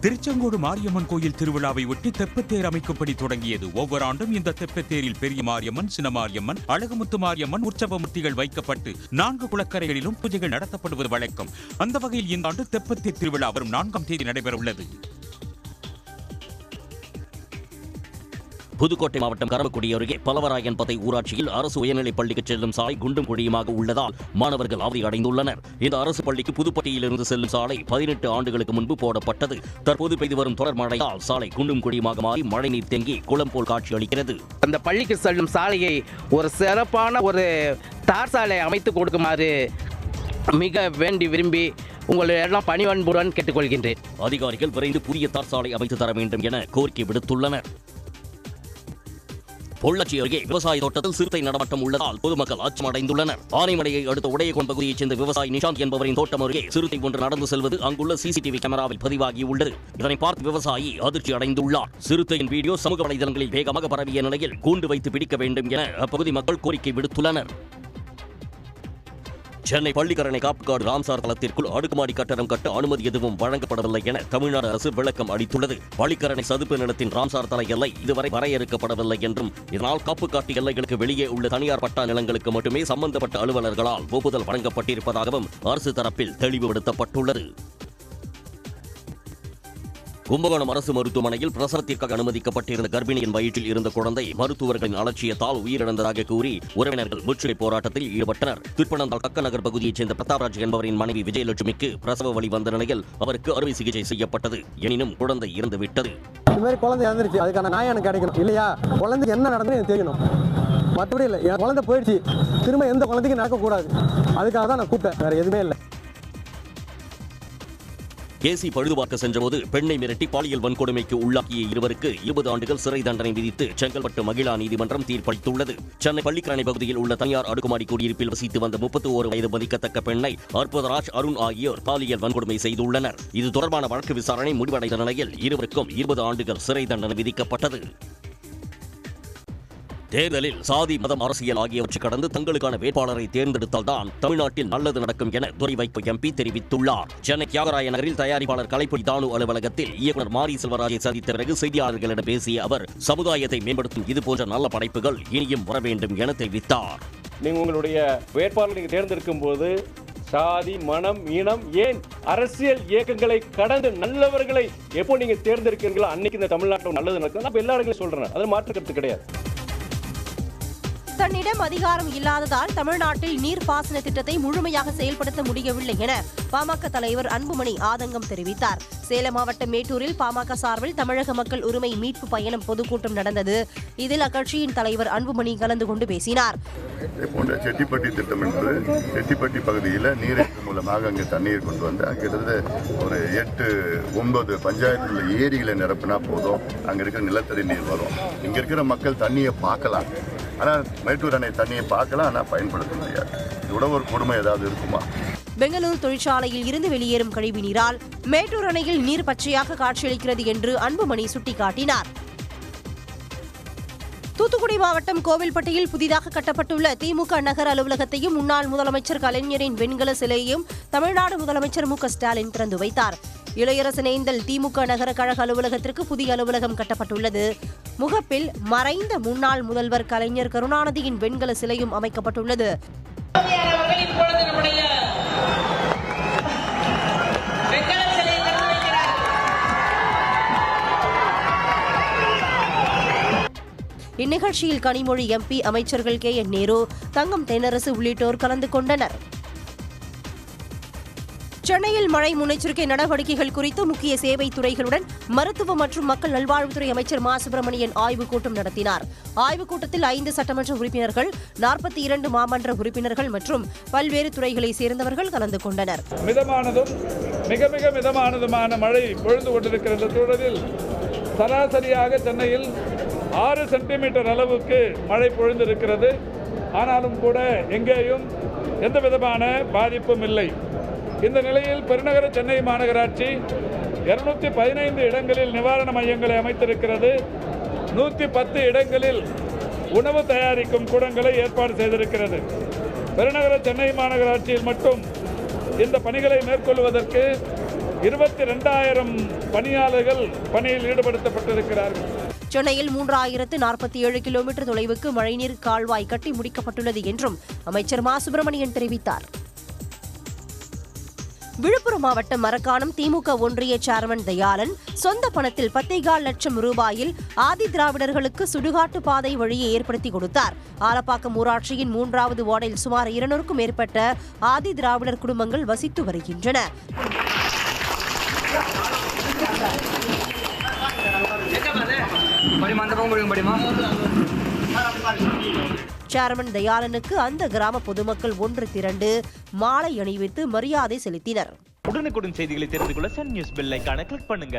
திருச்செங்கோடு மாரியம்மன் கோயில் திருவிழாவை ஒட்டி தெப்பத்தேர் அமைக்கும்படி தொடங்கியது. ஒவ்வொரு ஆண்டும் இந்த தெப்பத்தேரில் பெரிய மாரியம்மன், சின்ன மாரியம்மன், அழகுமுத்து மாரியம்மன் உற்சவ மூர்த்திகள் வைக்கப்பட்டு 4 குளக்கரைகளிலும் பூஜைகள் நடத்தப்படுவது வழக்கம். அந்த வகையில் இந்த ஆண்டு தெப்பத்தேர் திருவிழா வரும் 4ஆம் தேதி நடைபெறவுள்ளது. புதுக்கோட்டை மாவட்டம் கரம்பக்குடி அருகே பலவராயன்பதை ஊராட்சியில் அரசு உயர்நிலைப் பள்ளிக்கு செல்லும் சாலை குண்டும் குழியுமாக உள்ளதால் மாணவர்கள் அவதி அடைந்துள்ளனர். இந்த அரசு பள்ளிக்கு புதுப்பட்டியிலிருந்து செல்லும் சாலை 18 ஆண்டுகளுக்கு முன்பு போடப்பட்டது. தற்போது பெய்து வரும் தொடர் மழையால் சாலை குண்டும் குழியுமாக மாறி மழைநீர் தேங்கி குளம் போல் காட்சியளிக்கிறது. அந்த பள்ளிக்கு செல்லும் சாலையை ஒரு சிறப்பான ஒரு தார் சாலை அமைத்து கொடுக்குமாறு மிக வேண்டி விரும்பி உங்களை எல்லாம் பணிவன்புடன் கேட்டுக்கொள்கின்றேன். அதிகாரிகள் விரைந்து புதிய தார் சாலை அமைத்து தர வேண்டும் என கோரிக்கை விடுத்துள்ளனர். பொள்ளாச்சி அருகே விவசாய தோட்டத்தில் சிறுத்தை நடமாட்டம் உள்ளதால் பொதுமக்கள் அச்சமடைந்துள்ளனர். ஆனைமலையை அடுத்த உடையகோன் பகுதியைச் சேர்ந்த விவசாயி நிஷாந்த் என்பவரின் தோட்டம் அருகே சிறுத்தை ஒன்று நடந்து செல்வது அங்குள்ள சிசிடிவி கேமராவில் பதிவாகியுள்ளது. இதனை பார்த்து விவசாயி அதிர்ச்சி அடைந்துள்ளார். சிறுத்தையின் வீடியோ சமூக வலைதளங்களில் வேகமாக பரவிய நிலையில் கூண்டு வைத்து பிடிக்க வேண்டும் என அப்பகுதி மக்கள் கோரிக்கை விடுத்துள்ளனர். சென்னை பள்ளிக்கரணை காப்புக்காடு ராம்சார் தளத்திற்குள் அடுக்குமாடி கட்டடம் கட்ட அனுமதி எதுவும் வழங்கப்படவில்லை என தமிழ்நாடு அரசு விளக்கம் அளித்துள்ளது. பள்ளிக்கரணை சதுப்பு நிலத்தின் ராம்சார் தள எல்லை இதுவரை வரையறுக்கப்படவில்லை என்றும் இதனால் காப்புக்காட்டு எல்லைகளுக்கு வெளியே உள்ள தனியார் பட்டா நிலங்களுக்கு மட்டுமே சம்பந்தப்பட்ட அலுவலர்களால் ஒப்புதல் வழங்கப்பட்டிருப்பதாகவும் அரசு தரப்பில் தெளிவுபடுத்தப்பட்டுள்ளது. கும்பகோணம் அரசு மருத்துவமனையில் பிரசவத்திற்காக அனுமதிக்கப்பட்டிருந்த கர்ப்பிணியின் வயிற்றில் இருந்த குழந்தை மருத்துவர்களின் அலட்சியத்தால் உயிரிழந்ததாக கூறி உறவினர்கள் முற்றுகை போராட்டத்தில் ஈடுபட்டனர். திருப்பனந்தாள் கக்கநகர் பகுதியைச் சேர்ந்த பிரதாப்ராஜ் என்பவரின் மனைவி விஜயலட்சுமிக்கு பிரசவ வலி வந்த நிலையில் அவருக்கு அறுவை சிகிச்சை செய்யப்பட்டது. எனினும் குழந்தை இறந்து விட்டது. இந்த மாதிரி குழந்தை இறந்துருச்சு, அதுக்கான நியாயம் எனக்கு கிடைக்கணும் இல்லையா? குழந்தைக்கு என்ன நடந்தது எனக்கு தெரியணும். மற்றபடி இல்லை, என் குழந்தை போயிடுச்சு, திரும்ப எந்த குழந்தைக்கும் நடக்கக்கூடாது. அதுக்காக தான் நான் கூப்பிட்டேன், வேற எதுவுமே இல்லை. கேசி பழுதுபார்க்க சென்றபோது பெண்ணை மிரட்டி பாலியல் வன்கொடுமைக்கு உள்ளாக்கிய 20 20 ஆண்டுகள் சிறை தண்டனை விதித்து செங்கல்பட்டு மகிழா நீதிமன்றம் தீர்ப்பளித்துள்ளது. சென்னை பள்ளிக்கரணை பகுதியில் உள்ள தனியார் அடுக்குமாடி குடியிருப்பில் வசித்து வந்த 31 வயது மதிக்கத்தக்க பெண்ணை அற்புதராஜ், அருண் ஆகியோர் பாலியல் வன்கொடுமை செய்துள்ளனர். இது தொடர்பான வழக்கு விசாரணை முடிவடைந்த நிலையில் இருவருக்கும் 20 ஆண்டுகள் சிறை தண்டனை விதிக்கப்பட்டது. தேர்தலில் சாதி, மதம், அரசியல் ஆகியவற்றை கடந்து தங்களுக்கான வேட்பாளரை தேர்ந்தெடுத்தால்தான் தமிழ்நாட்டில் நல்லது நடக்கும் என துரை வைகோ எம்பி தெரிவித்துள்ளார். சென்னை தியாகராய நகரில் தயாரிப்பாளர் கலைப்புலி தானு அலுவலகத்தில் இயக்குநர் மாரி செல்வராஜை சந்தித்த பிறகு செய்தியாளர்களிடம் பேசிய அவர் சமுதாயத்தை மேம்படுத்தும் இதுபோன்ற நல்ல படைப்புகள் இனியும் வர வேண்டும் என தெரிவித்தார். நீங்கள் உங்களுடைய வேட்பாளரை தேர்ந்தெடுக்கும் போது சாதி, மனம், இனம், ஏன் அரசியல் இயக்கங்களை கடந்து நல்லவர்களை எப்போ நீங்க தேர்ந்தெடுக்கிறீங்களோ அன்னைக்கு இந்த தமிழ்நாட்டில் நல்லது நடக்கும். நான் எல்லாருக்கும் சொல்றேன், அது மாற்று கருத்து கிடையாது. தன்னிடம் அதிகாரம் இல்லாததால் தமிழ்நாட்டில் நீர்ப்பாசன திட்டத்தை முழுமையாக செயல்படுத்த முடியவில்லை என பாமக தலைவர் அன்புமணி ஆதங்கம் தெரிவித்தார். சேலம் மாவட்டம் மேட்டூரில் பாமக சார்பில் தமிழக மக்கள் உரிமை மீட்பு பயணம் பொதுக்கூட்டம் நடந்தது. இதில் அக்கட்சியின் தலைவர் அன்புமணி கலந்து கொண்டு பேசினார். செட்டிப்பட்டி திட்டம் என்பது செட்டிப்பட்டி பகுதியில் நீரேற்று மூலமாக அங்கே தண்ணீர் கொண்டு வந்து கிட்டத்தட்ட ஒரு 8-9 பஞ்சாயத்துல ஏரிகளை நிரப்பினா போதும், அங்கே இருக்கிற நிலத்தடி நீர் வரும். இங்கே இருக்கிற மக்கள் தண்ணியை பார்க்கலாம், ஆனால் மேட்டூர் அணை தண்ணியை பார்க்கலாம், ஆனால் பயன்படுத்த முடியாது. இதோட ஒரு கொடுமை ஏதாவது இருக்குமா? பெங்களூரு தொழிற்சாலையில் இருந்து வெளியேறும் கழிவு நீரால் மேட்டூர் அணையில் நீர் பச்சையாக காட்சியளிக்கிறது என்று அன்புமணி சுட்டிக்காட்டினார். தூத்துக்குடி மாவட்டம் கோவில்பட்டியில் புதிதாக கட்டப்பட்டுள்ள திமுக நகர அலுவலகத்தையும் முன்னாள் முதலமைச்சர் கலைஞரின் வெண்கல சிலையையும் தமிழ்நாடு முதலமைச்சர் மு.க. ஸ்டாலின் திறந்து வைத்தார். இளையரசனேந்தல் திமுக நகர கழக அலுவலகத்திற்கு புதிய அலுவலகம் கட்டப்பட்டுள்ளது. முகப்பில் மறைந்த முன்னாள் முதல்வர் கலைஞர் கருணாநிதியின் வெண்கல சிலையும் அமைக்கப்பட்டுள்ளது. இந்நிகழ்ச்சியில் கனிமொழி எம்பி, அமைச்சர்கள் கே.என். நேரு, தங்கம் தென்னரசு உள்ளிட்டோர் கலந்து கொண்டனர். சென்னையில் மழை முன்னெச்சரிக்கை நடவடிக்கைகள் குறித்து முக்கிய சேவை துறைகளுடன் மருத்துவ மற்றும் மக்கள் நல்வாழ்வுத்துறை அமைச்சர் மா. சுப்பிரமணியன் ஆய்வுக் கூட்டம் நடத்தினார். ஆய்வுக் கூட்டத்தில் 5 சட்டமன்ற உறுப்பினர்கள், 42 மாமன்ற உறுப்பினர்கள் மற்றும் பல்வேறு துறைகளை சேர்ந்தவர்கள் கலந்து கொண்டனர். மிதமானதும் மிக மிக மிதமானதுமான மழை பொழிந்து கொண்டிருக்கிற சூழலில் சராசரியாக சென்னையில் 6 சென்டிமீட்டர் அளவுக்கு மழை பொழிந்திருக்கிறது. ஆனாலும் கூட எங்கேயும் எந்த விதமான பாதிப்பும் இல்லை. இந்த நிலையில் பெருநகர சென்னை மாநகராட்சி 215 இடங்களில் நிவாரண மையங்களை அமைத்திருக்கிறது. 110 இடங்களில் உணவு தயாரிக்கும் கூடங்களை ஏற்பாடு செய்திருக்கிறது. பெருநகர சென்னை மாநகராட்சியில் மட்டும் இந்த பணிகளை மேற்கொள்வதற்கு 22,000 பணியாளர்கள் பணியில் ஈடுபடுத்தப்பட்டிருக்கிறார்கள். சென்னையில் 3047 கிலோமீட்டர் தொலைவுக்கு மழைநீர் கால்வாய் கட்டி முடிக்கப்பட்டுள்ளது என்றும் அமைச்சர் மா சுப்பிரமணியன் தெரிவித்தார். விழுப்புரம் மாவட்டம் மரக்காணம் திமுக ஒன்றிய சேர்மன் தயாளன் சொந்த பணத்தில் 10.25 லட்சம் ரூபாயில் ஆதி திராவிடர்களுக்கு சுடுகாட்டு பாதை வழியை ஏற்படுத்தி கொடுத்தார். ஆலப்பாக்கம் ஊராட்சியின் 3வது வார்டில் சுமார் 200க்கும் மேற்பட்ட ஆதி திராவிடர் குடும்பங்கள் வசித்து வருகின்றன. சேர்மன் தயாளனுக்கு அந்த கிராம பொதுமக்கள் ஒன்று திரண்டு மாலை அணிவித்து மரியாதை செலுத்தினர். உடனுக்குடன் செய்திகளை தெரிந்து கொள்ள சன் நியூஸ் பெல் ஐகானை கிளிக் பண்ணுங்க.